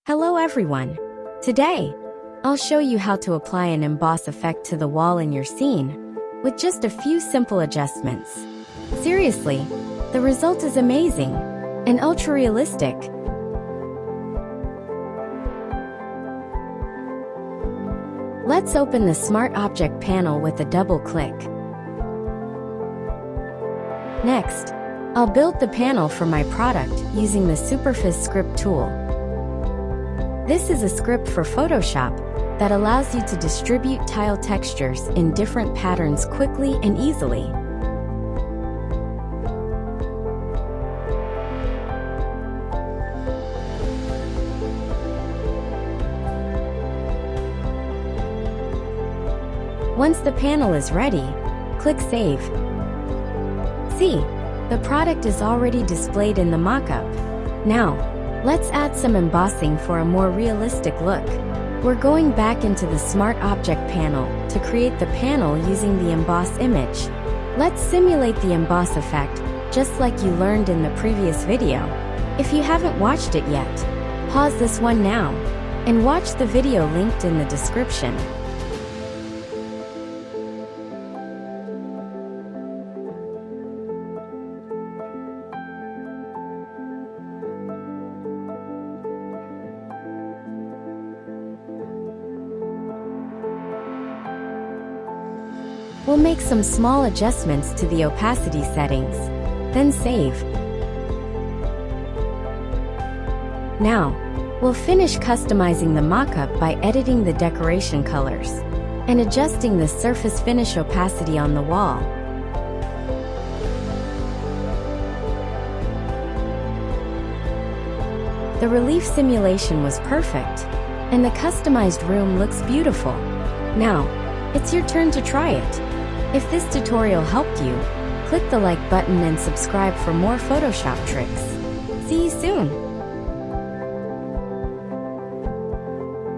Hello everyone! Today, I'll show you how to apply an emboss effect to the wall in your scene, with just a few simple adjustments. Seriously, the result is amazing and ultra-realistic. Let's open the Smart Object panel with a double click. Next, I'll build the panel for my product using the Superfizz script tool. This is a script for Photoshop that allows you to distribute tile textures in different patterns quickly and easily. Once the panel is ready, click Save. See, the product is already displayed in the mockup. Now, let's add some embossing for a more realistic look. We're going back into the Smart Object panel to create the panel using the Emboss image. Let's simulate the emboss effect, just like you learned in the previous video. If you haven't watched it yet, pause this one now, and watch the video linked in the description. We'll make some small adjustments to the opacity settings, then save. Now, we'll finish customizing the mockup by editing the decoration colors and adjusting the surface finish opacity on the wall. The relief simulation was perfect, and the customized room looks beautiful. Now, it's your turn to try it. If this tutorial helped you, click the like button and subscribe for more Photoshop tricks.